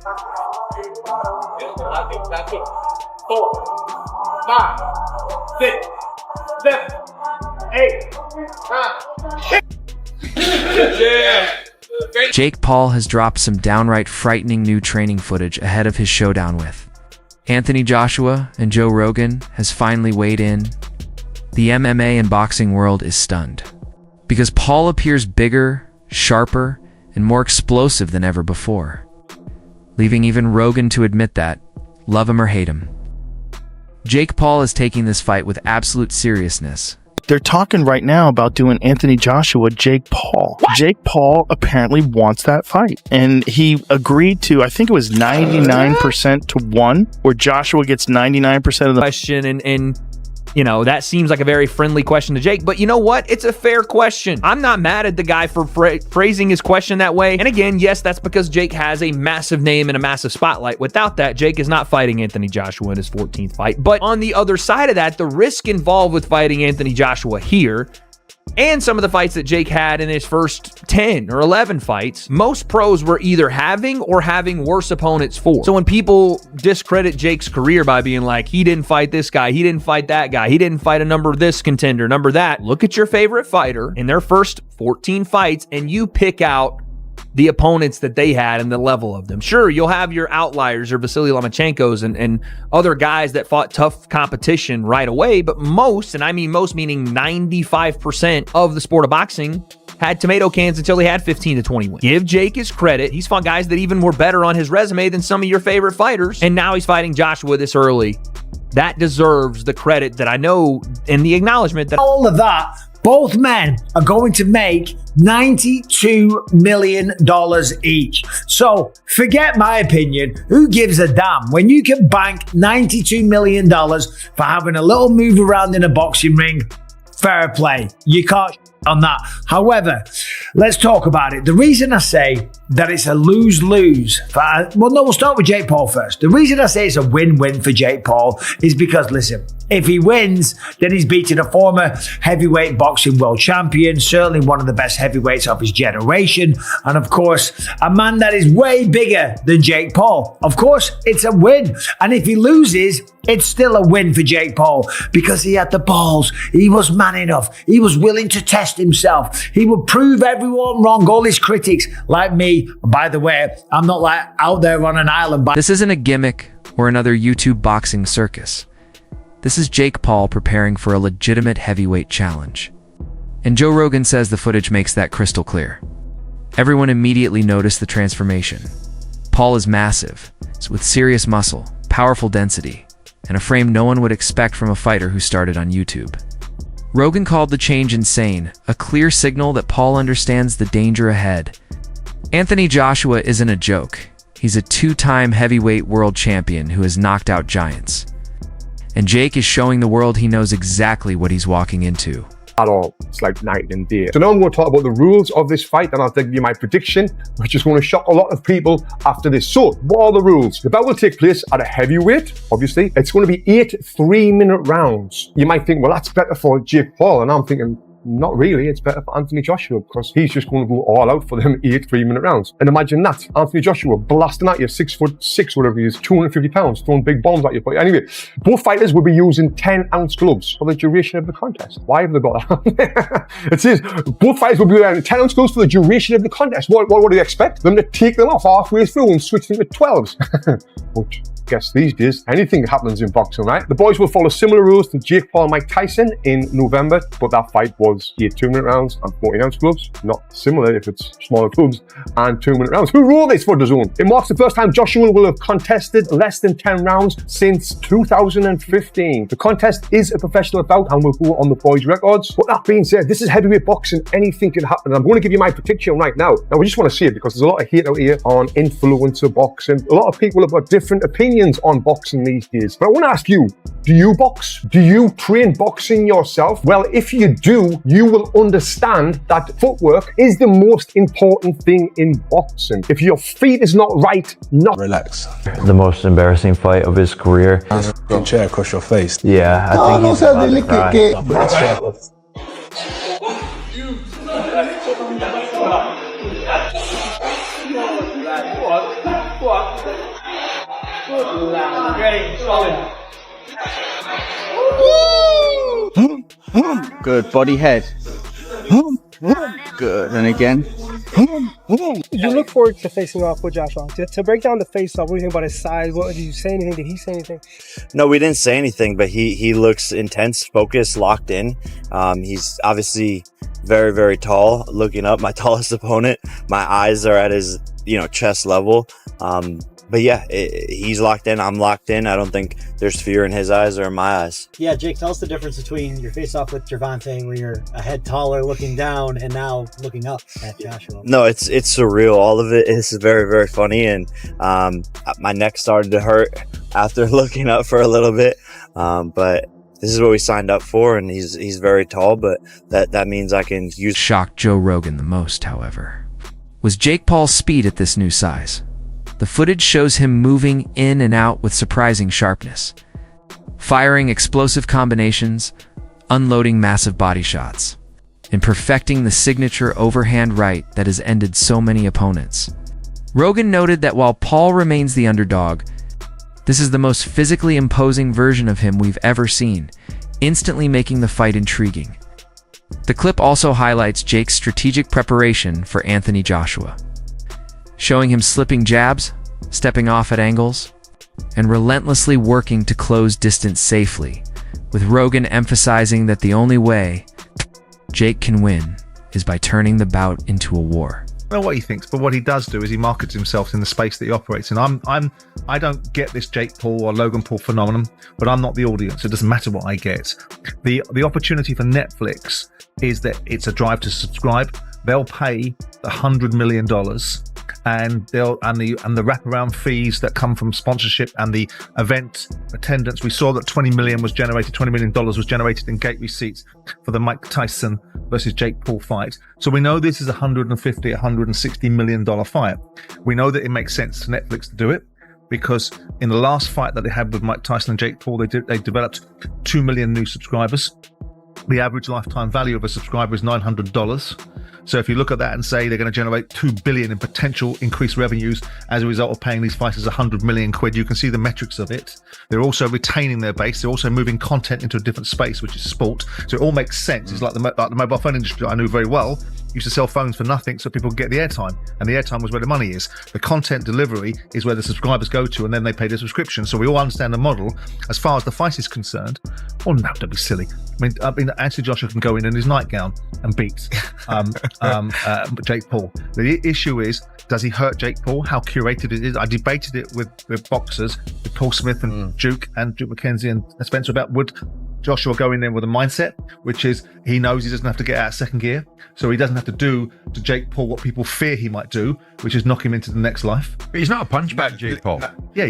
4, 5, 6, 7, 8, 9. Yeah. Jake Paul has dropped some downright frightening new training footage ahead of his showdown with Anthony Joshua, and Joe Rogan has finally weighed in. The MMA and boxing world is stunned because Paul appears bigger, sharper, and more explosive than ever before, leaving even Rogan to admit that, love him or hate him. Jake Paul is taking this fight with absolute seriousness. They're talking right now about doing Anthony Joshua, Jake Paul. What? Jake Paul apparently wants that fight. And he agreed to, I think it was 99% to 1, where Joshua gets 99% of the question. And you know, that seems like a very friendly question to Jake, but you know what? It's a fair question. I'm not mad at the guy for phrasing his question that way. And again, yes, that's because Jake has a massive name and a massive spotlight. Without that, Jake is not fighting Anthony Joshua in his 14th fight. But on the other side of that, the risk involved with fighting Anthony Joshua here, and some of the fights that Jake had in his first 10 or 11 fights, most pros were either having or having worse opponents for. So when people discredit Jake's career by being like, he didn't fight this guy, he didn't fight that guy, he didn't fight a number this contender, number that, look at your favorite fighter in their first 14 fights and you pick out the opponents that they had and the level of them. Sure, you'll have your outliers, your Vasily Lomachenkos and other guys that fought tough competition right away, but most, and I mean most meaning 95% of the sport of boxing, had tomato cans until he had 15 to 20 wins. Give Jake his credit. He's fought guys that even were better on his resume than some of your favorite fighters, and now he's fighting Joshua this early. That deserves the credit that I know and the acknowledgement that all of that. Both men are going to make $92 million each. So forget my opinion. Who gives a damn when you can bank $92 million for having a little move around in a boxing ring? Fair play. You can't on that. However, let's talk about it. The reason I say that it's a lose-lose, we'll start with Jake Paul first. The reason I say it's a win-win for Jake Paul is because, listen, if he wins, then he's beating a former heavyweight boxing world champion, certainly one of the best heavyweights of his generation, and of course, a man that is way bigger than Jake Paul. Of course, it's a win. And if he loses, it's still a win for Jake Paul because he had the balls. He was man enough. He was willing to test himself. He would prove everyone wrong, all his critics, like me. By the way, I'm not like out there on an island. This isn't a gimmick or another YouTube boxing circus. This is Jake Paul preparing for a legitimate heavyweight challenge. And Joe Rogan says the footage makes that crystal clear. Everyone immediately noticed the transformation. Paul is massive, with serious muscle, powerful density, and a frame no one would expect from a fighter who started on YouTube. Rogan called the change insane, a clear signal that Paul understands the danger ahead. Anthony Joshua isn't a joke. He's a two-time heavyweight world champion who has knocked out giants. And Jake is showing the world he knows exactly what he's walking into. At all. It's like night and day. So now I'm going to talk about the rules of this fight, and I'll give you my prediction, which is going to shock a lot of people after this. So, what are the rules? The bout will take place at a heavyweight, obviously. It's going to be 8 3-minute rounds. You might think, well, that's better for Jake Paul, and I'm thinking, not really. It's better for Anthony Joshua because he's just going to go all out for them 8 3-minute rounds. And imagine that. Anthony Joshua blasting at you, 6'6", whatever he is, 250 pounds, throwing big bombs at you. But anyway, both fighters will be using 10-ounce gloves for the duration of the contest. Why have they got that? It says both fighters will be wearing 10-ounce gloves for the duration of the contest. What do you expect? Them to take them off halfway through and switch them to 12s. But guess these days, anything happens in boxing, right? The boys will follow similar rules to Jake Paul and Mike Tyson in November, but that fight was 8 2-minute rounds and 14-ounce gloves. Not similar if it's smaller gloves and 2-minute rounds. Who wrote this for the zone? It marks the first time Joshua will have contested less than 10 rounds since 2015. The contest is a professional bout and will go on the boys' records. But that being said, this is heavyweight boxing. Anything can happen. I'm going to give you my prediction right now. Now, we just want to see it because there's a lot of hate out here on influencer boxing. A lot of people have got different opinions on boxing these days. But I want to ask you, do you box? Do you train boxing yourself? Well, if you do, you will understand that footwork is the most important thing in boxing. If your feet is not right, not relax. The most embarrassing fight of his career. Good chair across your face. Yeah, I think he's about to cry. What? Good body head. Good, and again. You look forward to facing off with Joshua. To break down the face-off, what do you think about his size? Did you say anything? Did he say anything? No, we didn't say anything, but he looks intense, focused, locked in. He's obviously very, very tall. Looking up, my tallest opponent. My eyes are at his, chest level. But yeah, he's locked in. I'm locked in. I don't think there's fear in his eyes or in my eyes. Yeah, Jake, tell us the difference between your face-off with Gervonta, where you're a head taller looking down, and now looking up at Joshua. No, it's surreal. All of it is very, very funny. And my neck started to hurt after looking up for a little bit. But this is what we signed up for, and he's very tall, but that means I can use... Shocked Joe Rogan the most, however, was Jake Paul's speed at this new size. The footage shows him moving in and out with surprising sharpness, firing explosive combinations, unloading massive body shots, and perfecting the signature overhand right that has ended so many opponents. Rogan noted that while Paul remains the underdog, this is the most physically imposing version of him we've ever seen, instantly making the fight intriguing. The clip also highlights Jake's strategic preparation for Anthony Joshua, showing him slipping jabs, stepping off at angles, and relentlessly working to close distance safely, with Rogan emphasizing that the only way Jake can win is by turning the bout into a war. I don't know what he thinks, but what he does do is he markets himself in the space that he operates in. I don't get this Jake Paul or Logan Paul phenomenon, but I'm not the audience. It doesn't matter what I get. The opportunity for Netflix is that it's a drive to subscribe. They'll pay $100 million, and the wraparound fees that come from sponsorship and the event attendance. We saw that $20 million was generated in gate receipts for the Mike Tyson versus Jake Paul fight. So we know this is $160 million fight. We know that it makes sense to Netflix to do it, because in the last fight that they had with Mike Tyson and Jake Paul, they developed 2 million new subscribers. The average lifetime value of a subscriber is $900. So if you look at that and say they're going to generate $2 billion in potential increased revenues as a result of paying these fighters 100 million quid, you can see the metrics of it. They're also retaining their base. They're also moving content into a different space, which is sport. So it all makes sense. It's like the mobile phone industry I knew very well. Used to sell phones for nothing so people could get the airtime, and the airtime was where the money is. The content delivery is where the subscribers go to, and then they pay their subscription. So we all understand the model. As far as the fight is concerned, oh no, don't be silly. I mean, Anthony Joshua can go in his nightgown and beat Jake Paul. The issue is, does he hurt Jake Paul? How curated it is? I debated it with boxers, with Paul Smith and Duke McKenzie and Spencer, about would Joshua go in there with a mindset, which is he knows he doesn't have to get out of second gear, so he doesn't have to do to Jake Paul what people fear he might do, which is knock him into the next life. But he's not a punchbag, Jake Paul. Yeah,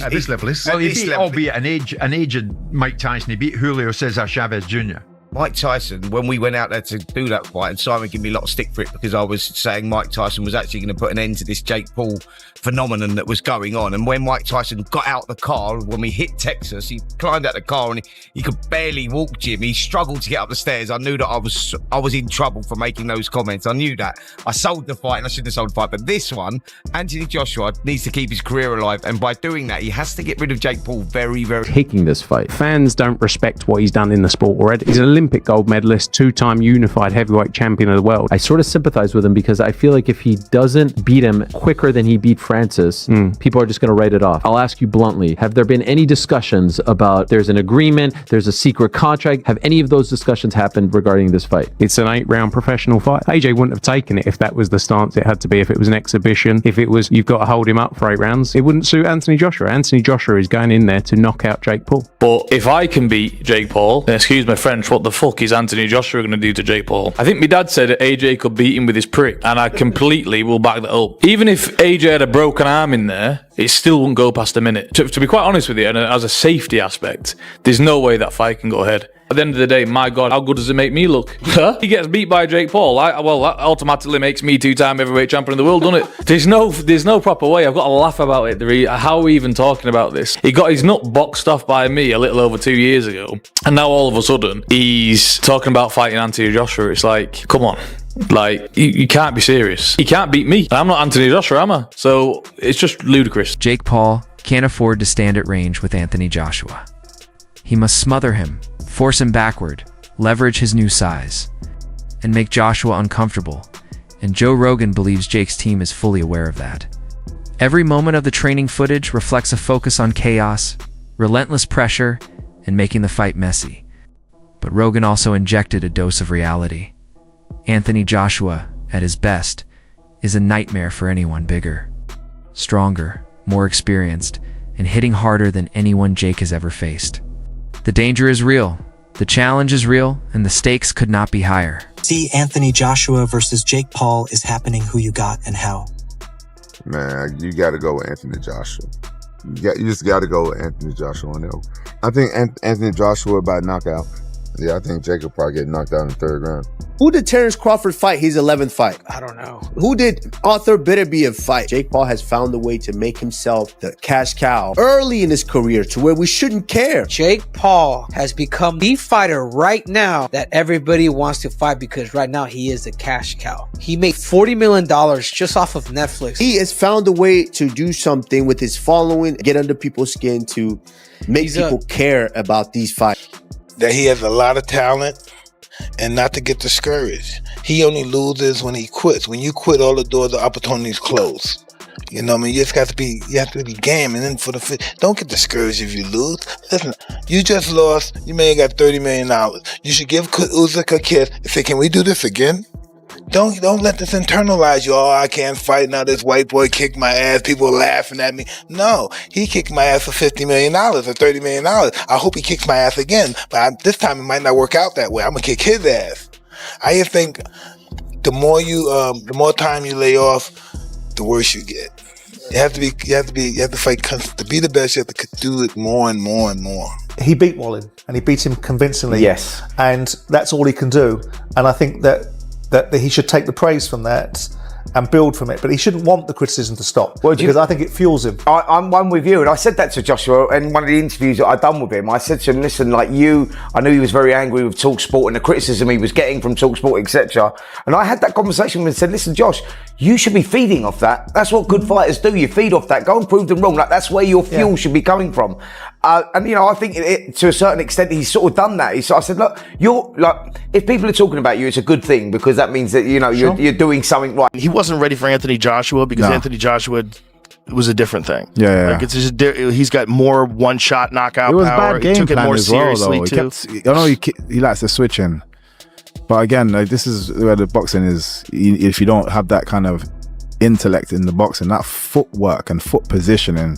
at this level is. Well, he beat, albeit an aged Mike Tyson, he beat Julio Cesar Chavez Jr. Mike Tyson, when we went out there to do that fight, and Simon gave me a lot of stick for it because I was saying Mike Tyson was actually going to put an end to this Jake Paul phenomenon that was going on. And when Mike Tyson got out the car, when we hit Texas, he climbed out the car and he could barely walk, Jim. He struggled to get up the stairs. I knew that I was in trouble for making those comments. I knew that. I sold the fight and I shouldn't have sold the fight. But this one, Anthony Joshua needs to keep his career alive. And by doing that, he has to get rid of Jake Paul very, very... Taking this fight. Fans don't respect what he's done in the sport already. He's an Olympic gold medalist, two-time unified heavyweight champion of the world. I sort of sympathize with him because I feel like if he doesn't beat him quicker than he beat Francis, people are just going to write it off. I'll ask you bluntly, have there been any discussions about there's an agreement, there's a secret contract? Have any of those discussions happened regarding this fight? It's an 8-round professional fight. AJ wouldn't have taken it if that was the stance it had to be, if it was an exhibition, if it was you've got to hold him up for 8 rounds. It wouldn't suit Anthony Joshua. Anthony Joshua is going in there to knock out Jake Paul. But if I can beat Jake Paul, then excuse my French, what the fuck is Anthony Joshua going to do to Jake Paul? I think my dad said that AJ could beat him with his prick, and I completely will back that up. Even if AJ had a broken arm in there, it still wouldn't go past a minute. To be quite honest with you, and as a safety aspect, there's no way that fight can go ahead. At the end of the day, my God, how good does it make me look? He gets beat by Jake Paul. Well, that automatically makes me 2-time heavyweight champion of the world, doesn't it? There's no proper way. I've got to laugh about it. How are we even talking about this? He got his nut boxed off by me a little over 2 years ago, and now all of a sudden he's talking about fighting Anthony Joshua. It's like, come on. Like, you can't be serious. He can't beat me. I'm not Anthony Joshua, am I? So it's just ludicrous. Jake Paul can't afford to stand at range with Anthony Joshua. He must smother him, force him backward, leverage his new size, and make Joshua uncomfortable. And Joe Rogan believes Jake's team is fully aware of that. Every moment of the training footage reflects a focus on chaos, relentless pressure, and making the fight messy. But Rogan also injected a dose of reality. Anthony Joshua, at his best, is a nightmare for anyone bigger, stronger, more experienced, and hitting harder than anyone Jake has ever faced. The danger is real, the challenge is real, and the stakes could not be higher. See Anthony Joshua versus Jake Paul is happening. Who you got and how? Man, you got to go with Anthony Joshua. You just got to go with Anthony Joshua on there. I think Anthony Joshua by knockout. Yeah, I think Jake will probably get knocked out in the 3rd round. Who did Terrence Crawford fight his 11th fight? I don't know. Who did Arthur Beterbiev fight? Jake Paul has found a way to make himself the cash cow early in his career to where we shouldn't care. Jake Paul has become the fighter right now that everybody wants to fight because right now he is the cash cow. He made $40 million just off of Netflix. He has found a way to do something with his following, get under people's skin to make people care about these fights. That he has a lot of talent and not to get discouraged. He only loses when he quits. When you quit, all the doors of opportunities close. You know what I mean? You have to be game. And then don't get discouraged if you lose. Listen, you just lost. You may have got $30 million. You should give Usyk a kiss and say, can we do this again? Don't let this internalize you. Oh, I can't fight now. This white boy kicked my ass. People are laughing at me. No, he kicked my ass for $50 million or $30 million. I hope he kicks my ass again. But this time it might not work out that way. I'm gonna kick his ass. I just think the more time you lay off, the worse you get. You have to fight to be the best. You have to do it more and more and more. He beat Wallin, and he beat him convincingly. Yes, and that's all he can do. And I think that he should take the praise from that and build from it, but he shouldn't want the criticism to stop because I think it fuels him. I'm one with you, and I said that to Joshua in one of the interviews that I'd done with him. I said to him, listen, I knew he was very angry with TalkSport and the criticism he was getting from TalkSport, etc. And I had that conversation with him and said, listen, Josh, you should be feeding off that. That's what good fighters do. You feed off that. Go and prove them wrong. That's where your fuel should be coming from. And I think to a certain extent he's sort of done that. I said, look, if people are talking about you, it's a good thing because that means that you're doing something right. He wasn't ready for Anthony Joshua because Anthony Joshua was a different thing. Yeah. Like it's just, he's got more one-shot knockout it was power. Bad game he took it plan more as well, seriously though. too. I know he likes the switching, but again, this is where the boxing is. If you don't have that kind of intellect in the boxing, that footwork and foot positioning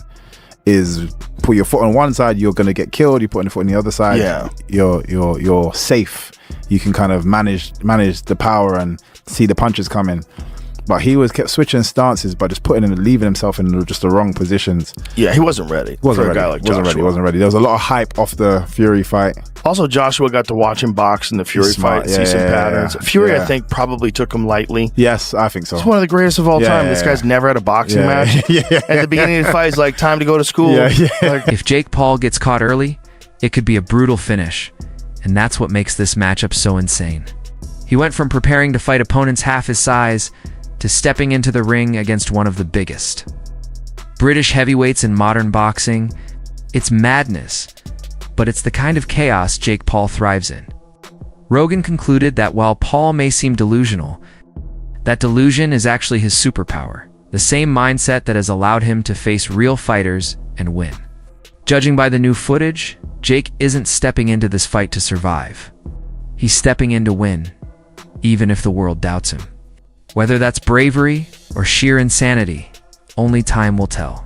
is put your foot on one side, you're gonna get killed. You put your foot on the other side, you're safe. You can kind of manage the power and see the punches coming. But he kept switching stances by just leaving himself in just the wrong positions. Yeah, he wasn't ready. Wasn't for a guy like Joshua. Wasn't ready. There was a lot of hype off the Fury fight. Also, Joshua got to watch him box in the Fury fight, see some patterns. Fury, I think, probably took him lightly. Yes, I think so. He's one of the greatest of all time. This guy's never had a boxing match. At the beginning of the fight, he's like, time to go to school. If Jake Paul gets caught early, it could be a brutal finish. And that's what makes this matchup so insane. He went from preparing to fight opponents half his size to stepping into the ring against one of the biggest. British heavyweights in modern boxing, it's madness, but it's the kind of chaos Jake Paul thrives in. Rogan concluded that while Paul may seem delusional, that delusion is actually his superpower, the same mindset that has allowed him to face real fighters and win. Judging by the new footage, Jake isn't stepping into this fight to survive. He's stepping in to win, even if the world doubts him. Whether that's bravery or sheer insanity, only time will tell.